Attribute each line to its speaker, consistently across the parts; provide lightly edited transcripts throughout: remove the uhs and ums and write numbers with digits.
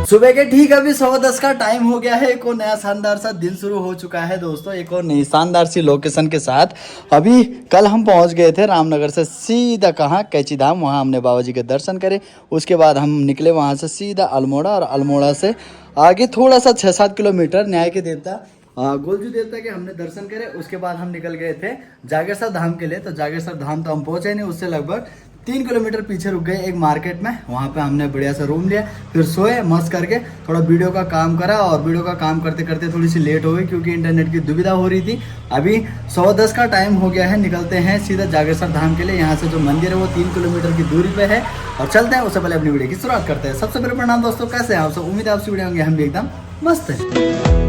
Speaker 1: सुबह के ठीक अभी 10:15 का टाइम हो गया है। एक और नया शानदार सा दिन शुरू हो चुका है दोस्तों, एक और नई शानदार सी लोकेशन के साथ। अभी कल हम पहुंच गए थे रामनगर से सीधा कहाँ, कैची धाम। वहाँ हमने बाबा जी के दर्शन करे। उसके बाद हम निकले वहाँ से सीधा अल्मोड़ा, और अल्मोड़ा से आगे थोड़ा सा 6-7 किलोमीटर न्याय के देवता गोलजू देवता के हमने दर्शन करे। उसके बाद हम निकल गए थे जागेश्वर धाम के लिए। तो जागेश्वर धाम तो हम पहुंचे नहीं, उससे लगभग 3 किलोमीटर पीछे रुक गए एक मार्केट में। वहाँ पे हमने बढ़िया सा रूम लिया, फिर सोए मस्त करके, थोड़ा वीडियो का काम करा। और वीडियो का काम करते करते थोड़ी सी लेट हो गई क्योंकि इंटरनेट की दुविधा हो रही थी। अभी 10:15 का टाइम हो गया है, निकलते हैं सीधा जागेश्वर धाम के लिए। यहाँ से जो मंदिर है वो 3 किलोमीटर की दूरी पे है और चलते हैं। उससे पहले अपनी वीडियो की शुरुआत करते हैं। सबसे पहले प्रणाम दोस्तों, कैसे हैं आप सब? उम्मीद है आपसे वीडियो होंगे, हम भी एकदम मस्त है।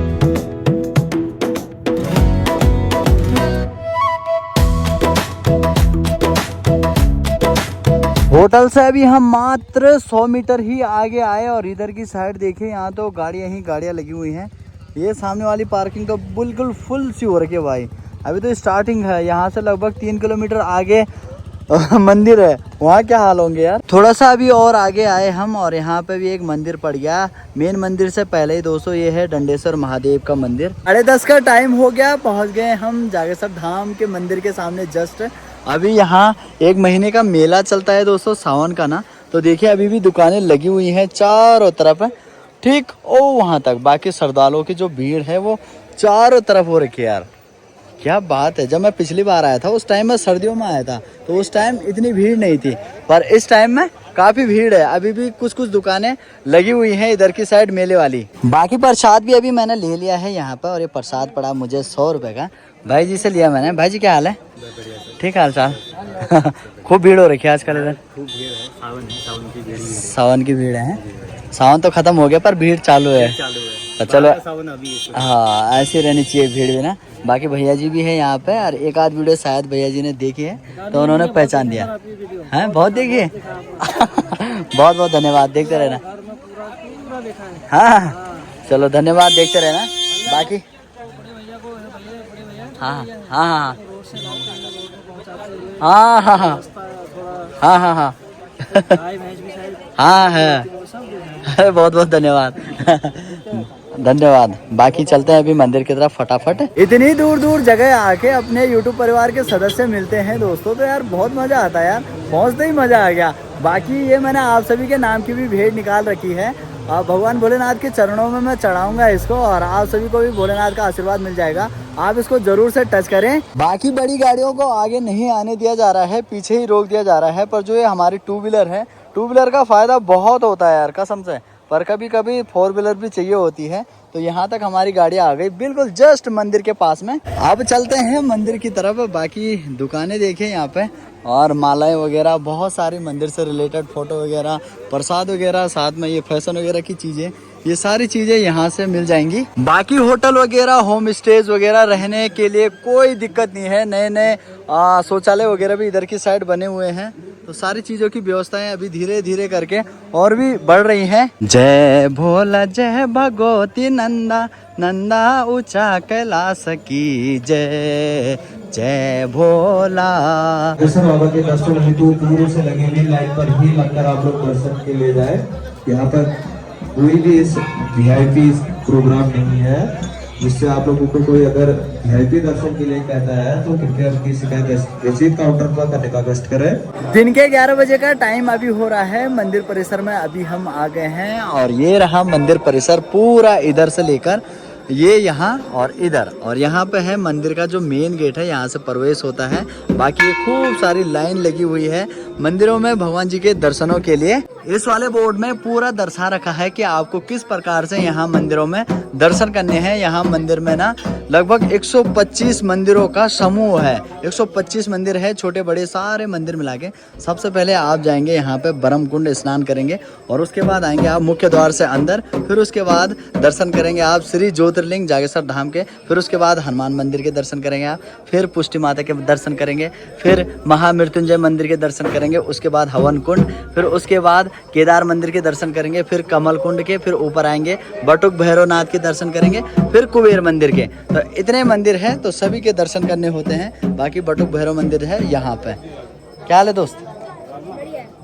Speaker 1: होटल से अभी हम मात्र 100 मीटर ही आगे आए और इधर की साइड देखें, यहाँ तो गाड़ियाँ ही गाड़ियाँ लगी हुई हैं। ये सामने वाली पार्किंग तो बिल्कुल फुल सी हो रखी है भाई। अभी तो स्टार्टिंग है, यहाँ से लगभग 3 किलोमीटर आगे मंदिर है। वहाँ क्या हाल होंगे यार। थोड़ा सा अभी और आगे आए हम और यहाँ पे भी एक मंदिर पड़ गया। मेन मंदिर से पहले ही दोस्तों ये है दंडेश्वर महादेव का मंदिर। 10:30 का टाइम हो गया, पहुँच गए हम जागेश्वर धाम के मंदिर के सामने जस्ट। अभी यहाँ 1 महीने का मेला चलता है दोस्तों, सावन का ना। तो देखिए अभी भी दुकानें लगी हुई हैं चारों तरफ, ठीक ओ वहाँ तक। बाकी श्रद्धालुओं की जो भीड़ है वो चारों तरफ हो रखी है यार, क्या बात है। जब मैं पिछली बार आया था उस टाइम में सर्दियों में आया था, तो उस टाइम इतनी भीड़ नहीं थी, पर इस टाइम में काफी भीड़ है। अभी भी कुछ कुछ दुकानें लगी हुई हैं इधर की साइड मेले वाली। बाकी प्रसाद भी अभी मैंने ले लिया है यहाँ पर, और ये प्रसाद पड़ा मुझे 100 रुपए का। भाई जी से लिया मैंने। भाई जी क्या हाल है? ठीक हाल चाल। खूब भीड़ हो रखी है आजकल इधर। खूब भीड़ है, सावन की भीड़ है। सावन तो खत्म हो गया पर भीड़ चालू है। तो चलो हाँ, ऐसी रहनी चाहिए भीड़ भी ना। बाकी भैया जी भी है यहाँ पे, और एक आध वीडियो शायद भैया जी ने देखी है तो उन्होंने पहचान दिया है। बहुत देखिए। बहुत बहुत धन्यवाद, देखते रहना। हाँ चलो धन्यवाद, देखते रहना। बाकी हाँ हाँ हाँ हाँ हाँ हाँ हाँ हाँ हाँ हाँ है। बहुत बहुत धन्यवाद। धन्यवाद। बाकी चलते हैं अभी मंदिर की तरफ फटाफट। इतनी दूर दूर जगह आके अपने YouTube परिवार के सदस्य मिलते हैं दोस्तों, तो यार बहुत मजा आता है यार, पहुंचते ही मजा आ गया। बाकी ये मैंने आप सभी के नाम की भी भेंट निकाल रखी है। भगवान भोलेनाथ के चरणों में मैं चढ़ाऊंगा इसको, और आप सभी को भी भोलेनाथ का आशीर्वाद मिल जाएगा। आप इसको जरूर से टच करें। बाकी बड़ी गाड़ियों को आगे नहीं आने दिया जा रहा है, पीछे ही रोक दिया जा रहा है। पर जो ये हमारी 2 व्हीलर है, 2 व्हीलर का फायदा बहुत होता है यार कसम से। पर कभी कभी 4 व्हीलर भी चाहिए होती है। तो यहाँ तक हमारी गाड़ी आ गई बिल्कुल जस्ट मंदिर के पास में। अब चलते हैं मंदिर की तरफ। बाकी दुकानें देखें यहाँ पे, और मालाएं वगैरह बहुत सारी मंदिर से रिलेटेड, फोटो वगैरह, प्रसाद वगैरह, साथ में ये फैशन वगैरह की चीजें, ये सारी चीजें यहाँ से मिल जाएंगी। बाकी होटल वगैरह, होम स्टेज वगैरह रहने के लिए कोई दिक्कत नहीं है। नए नए शौचालय वगैरह भी इधर की साइड बने हुए हैं। तो सारी चीजों की व्यवस्थाएं अभी धीरे धीरे करके और भी बढ़ रही हैं। जय भोला जय भगवती नंदा, नंदा ऊंचा कैलाश की जय, जय भोला।
Speaker 2: दर्शन बाबा के दर्शन हेतु दूर से लगे हुए लाइन पर ही लगकर आप लोग दर्शन के लिए जाए। यहाँ पर कोई भी इस VIP प्रोग्राम नहीं है जिससे आप लोगों को कोई अगर VIP दर्शन के लिए कहता है तो कृपया उनकी शिकायत रसीद काउंटर पर करने का कष्ट करें।
Speaker 1: दिन के 11 बजे का टाइम अभी हो रहा है। मंदिर परिसर में अभी हम आ गए हैं, और ये रहा मंदिर परिसर पूरा, इधर से लेकर ये यहाँ और इधर। और यहाँ पे है मंदिर का जो मेन गेट है, यहाँ से प्रवेश होता है। बाकी खूब सारी लाइन लगी हुई है मंदिरों में भगवान जी के दर्शनों के लिए। इस वाले बोर्ड में पूरा दर्शा रखा है कि आपको किस प्रकार से यहाँ मंदिरों में दर्शन करने हैं। यहाँ मंदिर में ना लगभग 125 मंदिरों का समूह है। 125 मंदिर है, छोटे बड़े सारे मंदिर मिला के। सबसे पहले आप जाएंगे यहाँ पे ब्रह्म कुंड, स्नान करेंगे, और उसके बाद आएंगे आप मुख्य द्वार से अंदर। फिर उसके बाद दर्शन करेंगे आप श्री ज्योतिर्लिंग जागेश्वर धाम के। फिर उसके बाद हनुमान मंदिर के दर्शन करेंगे आप। फिर पुष्टि माता के दर्शन करेंगे। फिर महामृत्युंजय मंदिर के दर्शन करेंगे। उसके बाद हवन कुंड। फिर उसके बाद केदार मंदिर के दर्शन करेंगे। फिर कमल कुंड के। फिर ऊपर आएंगे बटुक भैरवनाथ के दर्शन करेंगे। फिर कुबेर मंदिर के। तो इतने मंदिर हैं, तो सभी के दर्शन करने होते हैं। बाकी बटुक भैरव मंदिर है यहाँ पे। क्या हाल है दोस्त?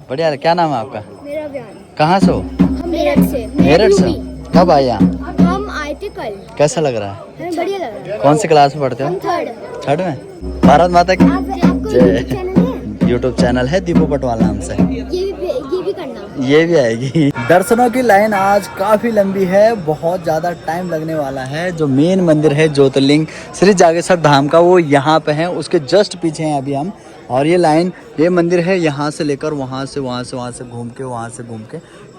Speaker 1: बढ़िया है। क्या नाम है आपका?
Speaker 3: मेरा व्यान।
Speaker 1: कहाँ से हो?
Speaker 3: हम मेरठ से।
Speaker 1: मेरठ से कब आए यहाँ?
Speaker 3: हम आए थे कल।
Speaker 1: कैसा लग रहा है?
Speaker 3: हमें बढ़िया लग रहा है।
Speaker 1: कौन सी क्लास में पढ़ते हो?
Speaker 3: हम थर्ड।
Speaker 1: थर्ड में। भारत माता की
Speaker 3: आपको
Speaker 1: जय।
Speaker 3: YouTube चैनल है?
Speaker 1: यूट्यूब चैनल है दीपू पटवाल नाम से।
Speaker 3: ये भी करना।
Speaker 1: ये भी आएगी। दर्शनों की लाइन आज काफी लंबी है, बहुत ज्यादा टाइम लगने वाला है। जो मेन मंदिर है ज्योतिर्लिंग श्री जागेश्वर धाम का, वो यहाँ पे है, उसके जस्ट पीछे हैं अभी हम। और ये लाइन, ये मंदिर है, यहाँ से लेकर वहाँ से घूम के, वहाँ से घूम के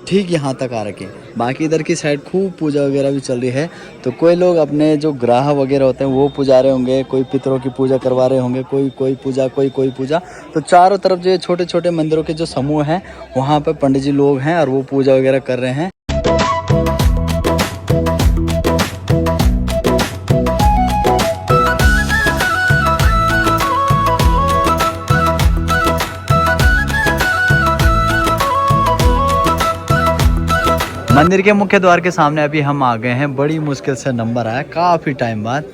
Speaker 1: ठीक यहाँ तक आ रखे। बाकी इधर की साइड खूब पूजा वगैरह भी चल रही है। तो कोई लोग अपने जो ग्राह वगैरह होते हैं वो पुजा रहे होंगे, कोई पितरों की पूजा करवा रहे होंगे, कोई पूजा, कोई पूजा। तो चारों तरफ जो छोटे छोटे मंदिरों के जो समूह हैं वहाँ पे पंडित जी लोग हैं और वो पूजा वगैरह कर रहे हैं। मंदिर के मुख्य द्वार के सामने अभी हम आ गए हैं। बड़ी मुश्किल से नंबर आया काफ़ी टाइम बाद।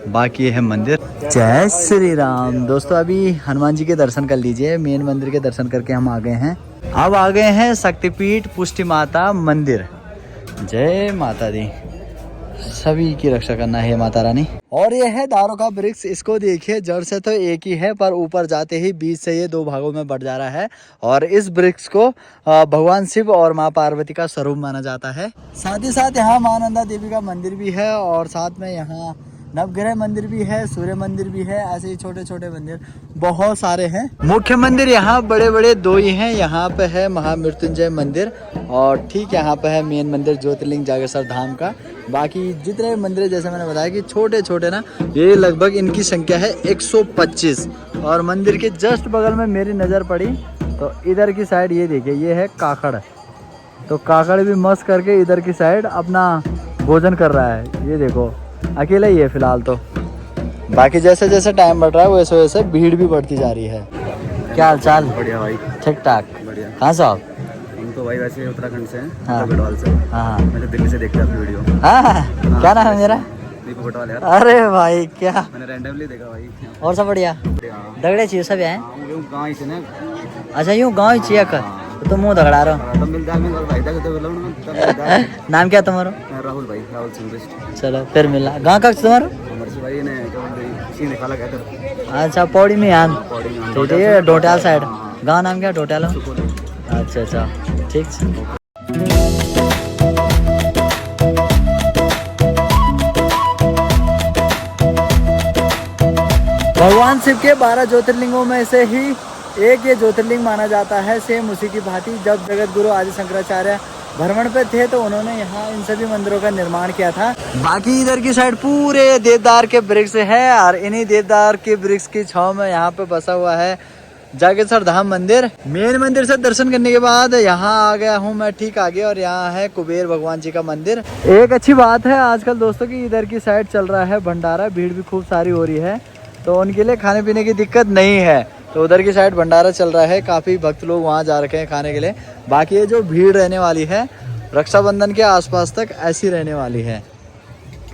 Speaker 1: बाकी है मंदिर। जय श्री राम। दोस्तों अभी हनुमान जी के दर्शन कर लीजिए। मेन मंदिर के दर्शन करके हम आ गए हैं। अब आ गए हैं शक्तिपीठ पुष्टि माता मंदिर। जय माता दी, सभी की रक्षा करना है माता रानी। और ये है दारू का वृक्ष। इसको देखिए, जड़ से तो एक ही है पर ऊपर जाते ही बीच से ये दो भागों में बढ़ जा रहा है। और इस वृक्ष को भगवान शिव और माँ पार्वती का स्वरूप माना जाता है। साथ ही साथ यहाँ माँ नंदा देवी का मंदिर भी है और साथ में यहाँ नवग्रह मंदिर भी है, सूर्य मंदिर भी है। ऐसे ही छोटे छोटे मंदिर बहुत सारे हैं। मुख्य मंदिर यहाँ बड़े बड़े दो ही हैं। यहाँ पे है महामृत्युंजय मंदिर और ठीक यहाँ पे है मेन मंदिर ज्योतिर्लिंग जागेश्वर धाम का। बाकी जितने मंदिर जैसे मैंने बताया कि छोटे छोटे ना, ये लगभग इनकी संख्या है 125। और मंदिर के जस्ट बगल में मेरी नज़र पड़ी तो इधर की साइड ये देखिए, ये है काकड़। तो काकड़ भी मस्त करके इधर की साइड अपना भोजन कर रहा है। ये देखो, अकेला ही है फिलहाल तो। बाकी जैसे जैसे टाइम बढ़ रहा है वैसे वैसे भीड़ भी बढ़ती जा रही है। क्या हाल चाल?
Speaker 4: बढ़िया भाई।
Speaker 1: ठीक ठाक।
Speaker 4: बढ़िया।
Speaker 1: कहाँ से आप?
Speaker 4: हम तो भाई वैसे उत्तराखंड से हैं,
Speaker 1: हाँ।
Speaker 4: गढ़वाल से।
Speaker 1: हाँ
Speaker 4: मैंने दिल्ली से देखा आपकी वीडियो।
Speaker 1: हाँ, क्या नाम है मेरा?
Speaker 4: दीपू पटवाल यार।
Speaker 1: अरे भाई क्या,
Speaker 4: मैंने रैंडमली देखा भाई।
Speaker 1: और सब बढ़िया?
Speaker 4: हाँ।
Speaker 1: दगड़े चाहिए सब यहाँ?
Speaker 4: हाँ, यूँ गाँव ही से ना।
Speaker 1: अच्छा यूँ गाँव ही चाहिए कर तो मुँह दगड़ा रहा हो।
Speaker 4: तब मिल जाए मैं और भाई तक तो बोला हूँ तब मिल जाए।
Speaker 1: नाम क्या तुम्हारा?
Speaker 4: राहुल भाई, राहुल सिंह बेस्ट।
Speaker 1: चलो फिर मिला। गाँव का तुम्हारा?
Speaker 4: हमारे से भाई ने क्या बोलते हैं, इसी ने खाला कहते हैं।
Speaker 1: अच्छा पौड़ी में यान।
Speaker 4: पौड़ी में हम
Speaker 1: ठीक है, डोटाल साइड।
Speaker 4: हाँ।
Speaker 1: गाँव नाम क्या? डोटाल।
Speaker 4: सुकून है।
Speaker 1: अच्छा अच्छा ठीक है। भगवान शिव के 12 ज्योतिर्लिंगों में से ही एक ये ज्योतिर्लिंग माना जाता है। सेम उसी की भांति जब जगत गुरु आदि शंकराचार्य भ्रमण पे थे तो उन्होंने यहाँ इन सभी मंदिरों का निर्माण किया था। बाकी इधर की साइड पूरे देवदार के वृक्ष है और इन्हीं देवदार के वृक्ष की छांव में यहाँ पे बसा हुआ है जागेश्वर धाम मंदिर। मेन मंदिर से दर्शन करने के बाद यहाँ आ गया हूँ मैं ठीक आगे और यहाँ है कुबेर भगवान जी का मंदिर। एक अच्छी बात है आजकल दोस्तों की इधर की साइड चल रहा है भंडारा। भीड़ भी खूब सारी हो रही है तो उनके लिए खाने पीने की दिक्कत नहीं है। तो उधर की साइड भंडारा चल रहा है, काफ़ी भक्त लोग वहाँ जा रखे हैं खाने के लिए। बाकी ये जो भीड़ रहने वाली है रक्षाबंधन के आसपास तक ऐसी रहने वाली है।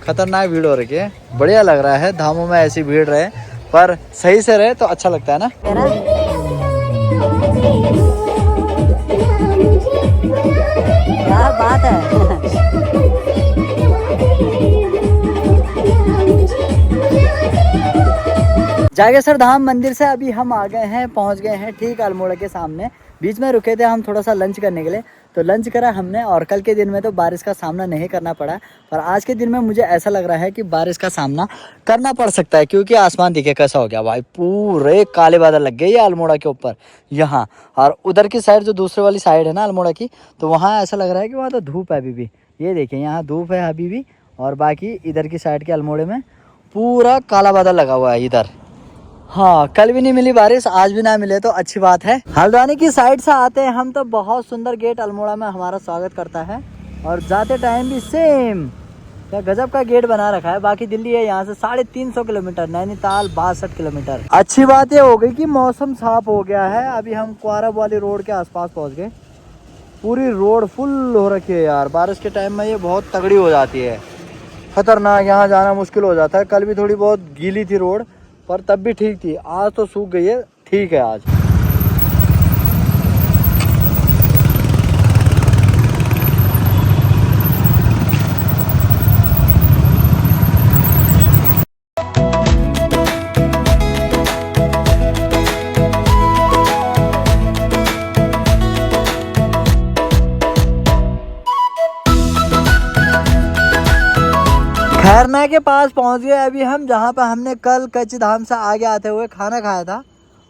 Speaker 1: खतरनाक भीड़ हो रखी है। बढ़िया लग रहा है धामों में ऐसी भीड़ रहे, पर सही से रहे तो अच्छा लगता है ना। क्या बात है। जागेश्वर धाम मंदिर से अभी हम आ गए हैं, पहुंच गए हैं ठीक अल्मोड़ा के सामने। बीच में रुके थे हम थोड़ा सा लंच करने के लिए, तो लंच करा हमने। और कल के दिन में तो बारिश का सामना नहीं करना पड़ा, पर आज के दिन में मुझे ऐसा लग रहा है कि बारिश का सामना करना पड़ सकता है, क्योंकि आसमान देखिए कैसा हो गया भाई। पूरे काले बादल लग गए ये अल्मोड़ा के ऊपर यहाँ। और उधर की साइड जो दूसरे वाली साइड है ना अल्मोड़ा की, तो वहाँ ऐसा लग रहा है कि वहाँ तो धूप है अभी भी। ये देखिए यहाँ धूप है अभी भी। और बाकी इधर की साइड के अल्मोड़े में पूरा काला बादल लगा हुआ है इधर। हाँ, कल भी नहीं मिली बारिश, आज भी ना मिले तो अच्छी बात है। हल्द्वानी की साइड से आते हैं हम तो बहुत सुंदर गेट अल्मोड़ा में हमारा स्वागत करता है। और जाते टाइम भी सेम क्या गजब का गेट बना रखा है। बाकी दिल्ली है यहाँ से 350 किलोमीटर, नैनीताल 62 किलोमीटर। अच्छी बात ये हो गई कि मौसम साफ हो गया है। अभी हम क्वारब वाली रोड के आसपास पहुँच गए। पूरी रोड फुल हो रखी है यार। बारिश के टाइम में ये बहुत तगड़ी हो जाती है, खतरनाक। यहाँ जाना मुश्किल हो जाता है। कल भी थोड़ी बहुत गीली थी रोड, पर तब भी ठीक थी। आज तो सूख गई है, ठीक है आज। झरना के पास पहुंच गए अभी हम, जहां पर हमने कल कच्ची धाम से आगे आते हुए खाना खाया था।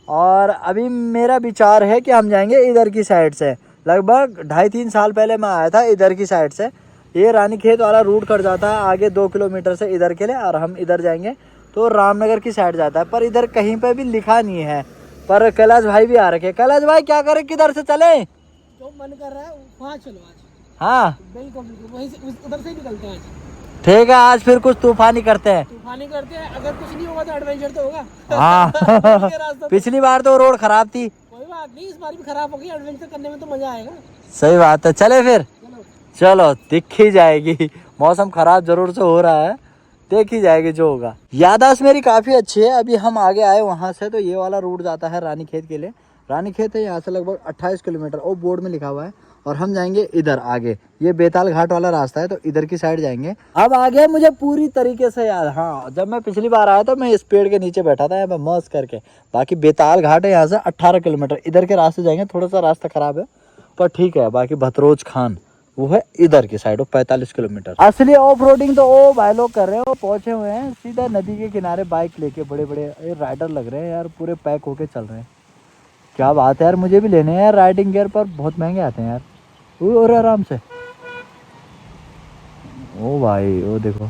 Speaker 1: और अभी मेरा विचार है कि हम जाएंगे इधर की साइड से। लगभग 2.5-3 साल पहले मैं आया था इधर की साइड से। ये रानीखेत वाला रूट कट जाता है आगे 2 किलोमीटर से इधर के लिए, और हम इधर जाएंगे तो रामनगर की साइड जाता है। पर इधर कहीं पे भी लिखा नहीं है। पर कैलाश भाई भी आ रखे। कैलाश भाई क्या करें, किधर से चले?
Speaker 5: जो मन कर रहा है वहाँ चलो आज।
Speaker 1: हाँ
Speaker 5: बिल्कुल बिल्कुल, वहीं से उधर से ही निकलते हैं आज।
Speaker 1: ठीक है, आज फिर कुछ तूफानी करते हैं।
Speaker 5: तूफानी करते हैं, अगर कुछ नहीं होगा तो एडवेंचर तो होगा।
Speaker 1: हाँ
Speaker 5: ये रास्ता
Speaker 1: पिछली बार तो रोड खराब थी।
Speaker 5: कोई बात नहीं, इस बार भी खराब होगी, एडवेंचर करने में तो मजा आएगा।
Speaker 1: सही बात है, चले फिर।
Speaker 5: चलो
Speaker 1: चलो दिख ही जाएगी, मौसम खराब जरूर से हो रहा है, देख ही जाएगी जो होगा। याददाश्त मेरी काफ़ी अच्छी है। अभी हम आगे आए वहाँ से, तो ये वाला रूट जाता है रानीखेत के लिए। रानीखेत है यहाँ से लगभग 28 किलोमीटर, वो बोर्ड में लिखा हुआ है। और हम जाएंगे इधर आगे, ये बेताल घाट वाला रास्ता है, तो इधर की साइड जाएंगे। अब आगे मुझे पूरी तरीके से याद, हाँ जब मैं पिछली बार आया था मैं इस पेड़ के नीचे बैठा था यहाँ पे मस्त करके। बाकी बेताल घाट है यहाँ से 18 किलोमीटर, इधर के रास्ते जाएंगे। थोड़ा सा रास्ता खराब है पर ठीक है। बाकी भतरोज खान वो है इधर की साइड, वो 45 किलोमीटर। असली ऑफ रोडिंग तो वो भाई लोग कर रहे हैं, वो पहुंचे हुए हैं सीधा नदी के किनारे बाइक लेके। बड़े बड़े राइडर लग रहे हैं यार, पूरे पैक होके चल रहे हैं। क्या बात है यार, मुझे भी लेने हैं यार राइडिंग गियर, पर बहुत महंगे आते हैं यार। और आराम से, ओ भाई वो देखो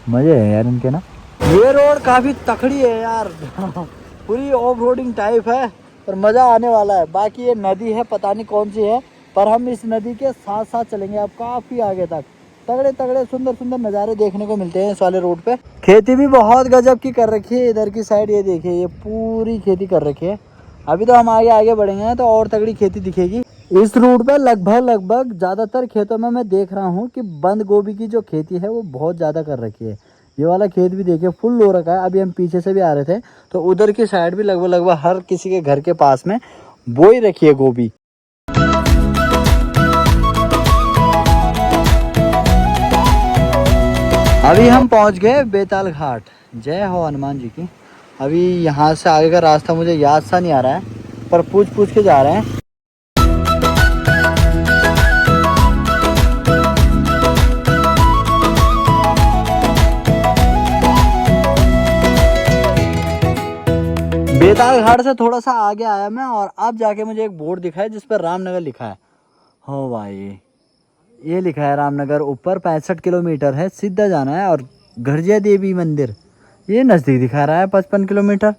Speaker 1: मजे हैं यार इनके ना। ये रोड काफी तकड़ी है यार पूरी ऑफ रोडिंग टाइप है, पर मजा आने वाला है। बाकी ये नदी है, पता नहीं कौन सी है, पर हम इस नदी के साथ साथ चलेंगे अब काफी आगे तक। तगड़े तगड़े सुंदर सुंदर नज़ारे देखने को मिलते हैं इस वाले रोड पे। खेती भी बहुत गजब की कर रखी है इधर की साइड, ये देखिए ये पूरी खेती कर रखी है। अभी तो हम आगे आगे बढ़ेंगे तो और तगड़ी खेती दिखेगी। इस रूट पे लगभग ज़्यादातर खेतों में मैं देख रहा हूँ कि बंद गोभी की जो खेती है वो बहुत ज़्यादा कर रखी है। ये वाला खेत भी देखिए फुल हो रखा है। अभी हम पीछे से भी आ रहे थे तो उधर की साइड भी लगभग हर किसी के घर के पास में बो ही रखी है गोभी। अभी हम पहुंच गए बेताल घाट। जय हो हनुमान जी की। अभी यहाँ से आगे का रास्ता मुझे याद सा नहीं आ रहा है, पर पूछ के जा रहे हैं। बेताल घाट से थोड़ा सा आगे आया मैं, और अब जाके मुझे एक बोर्ड दिखा है जिस पर रामनगर लिखा है। हो भाई ये लिखा है रामनगर, ऊपर 65 किलोमीटर है, सीधा जाना है। और घरजिया देवी मंदिर ये नज़दीक दिखा रहा है 55 किलोमीटर।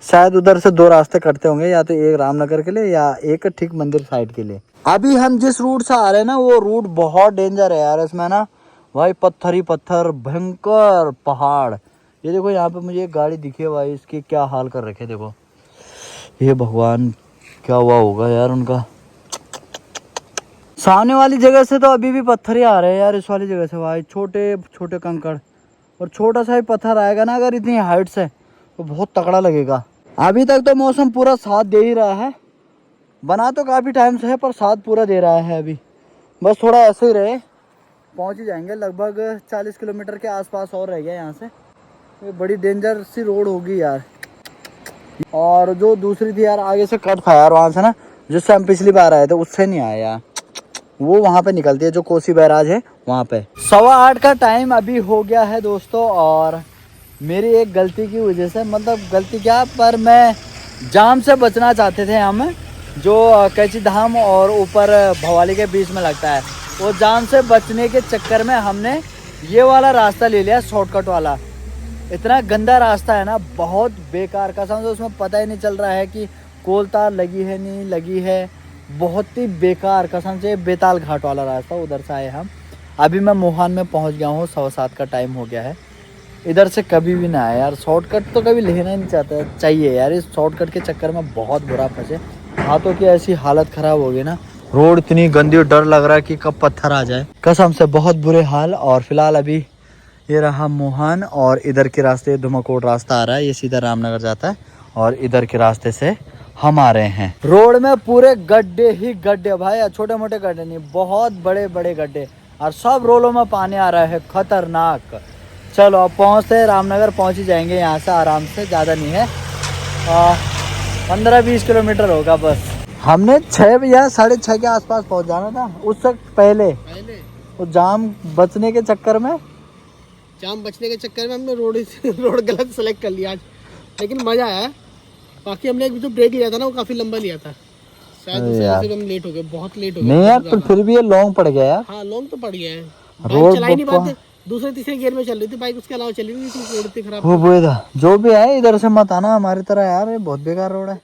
Speaker 1: शायद उधर से 2 रास्ते कटते होंगे, या तो एक रामनगर के लिए या एक ठीक मंदिर साइड के लिए। अभी हम जिस रूट से आ रहे हैं ना वो रूट बहुत डेंजर है यार। इसमें ना भाई पत्थर ही पत्थर, भयंकर पहाड़। ये देखो यहाँ पे मुझे एक गाड़ी दिखी है भाई, इसकी क्या हाल कर रखे देखो। ये भगवान क्या हुआ होगा यार उनका। सामने वाली जगह से तो अभी भी पत्थर ही आ रहे हैं यार, इस वाली जगह से भाई छोटे छोटे कंकड़। और छोटा सा ही पत्थर आएगा ना अगर इतनी हाइट से तो बहुत तगड़ा लगेगा। अभी तक तो मौसम पूरा साथ दे ही रहा है, बना तो काफ़ी टाइम से है पर साथ पूरा दे रहा है। अभी बस थोड़ा ऐसे ही रहे, पहुंच ही जाएंगे। लगभग 40 किलोमीटर के आसपास और रह गया यहाँ से। ये बड़ी डेंजर सी रोड होगी यार। और जो दूसरी थी यार आगे से कट था यार वहाँ से ना, जिससे हम पिछली बार आए थे उससे नहीं आए यार। वो वहाँ पे निकलती है जो कोसी बैराज है वहाँ पे। 7:15 का टाइम अभी हो गया है दोस्तों, और मेरी एक गलती की वजह से, मतलब गलती क्या, पर मैं जाम से बचना चाहते थे हम, जो कैची धाम और ऊपर भवाली के बीच में लगता है। वो जाम से बचने के चक्कर में हमने ये वाला रास्ता ले लिया, शॉर्टकट वाला। इतना गंदा रास्ता है ना, बहुत बेकार का, समझो उसमें पता ही नहीं चल रहा है कि कोलतार लगी है नहीं लगी है। बहुत ही बेकार कसम से। बेताल घाट वाला रास्ता, उधर से आए हम। अभी मैं मोहान में पहुंच गया हूँ, 7:15 का टाइम हो गया है। इधर से कभी भी ना आया यार, शॉर्टकट तो कभी लेना ही नहीं चाहता चाहिए यार। इस शॉर्टकट के चक्कर में बहुत बुरा फंसे, हाथों की ऐसी हालत खराब हो गई ना। रोड इतनी गंदी, डर लग रहा है कि कब पत्थर आ जाए, कसम से बहुत बुरे हाल। और फिलहाल अभी ये रहा मोहान, और इधर के रास्ते धुमाकोट रास्ता आ रहा है, ये सीधा रामनगर जाता है। और इधर के रास्ते से हम आ रहे हैं। रोड में पूरे गड्ढे ही गड्ढे भाई, छोटे मोटे गड्ढे नहीं, बहुत बड़े बड़े गड्ढे, और सब रोलों में पानी आ रहा है, खतरनाक। चलो अब पहुँचते हैं रामनगर, पहुँच ही जाएंगे यहाँ से आराम से, ज़्यादा नहीं है, 15-20 किलोमीटर होगा बस। हमने 6 या 6:30 के आसपास पहुँच जाना था, उससे पहले वो जाम बचने के चक्कर में
Speaker 5: जाम बचने के चक्कर में हमने रोड गलत सेलेक्ट कर लिया आज, लेकिन मजा आया। बाकी हमने जो ब्रेक लिया था ना वो काफी लंबा लिया था, शायद उस वजह से हम लेट हो गए, बहुत लेट हो गए।
Speaker 1: नहीं यार तो फिर भी ये लॉन्ग पड़ गया यार।
Speaker 5: हाँ लॉन्ग तो पड़ गया है,
Speaker 1: रोड
Speaker 5: बाइक चला ही नहीं
Speaker 1: बहुत-
Speaker 5: पाते, दूसरे तीसरे गियर में चल रही थी बाइक, उसके अलावा चली नहीं थी, रोड इतनी खराब।
Speaker 1: वो था जो भी है इधर से मत आना हमारी तरह यार, ये बहुत बेकार रोड है।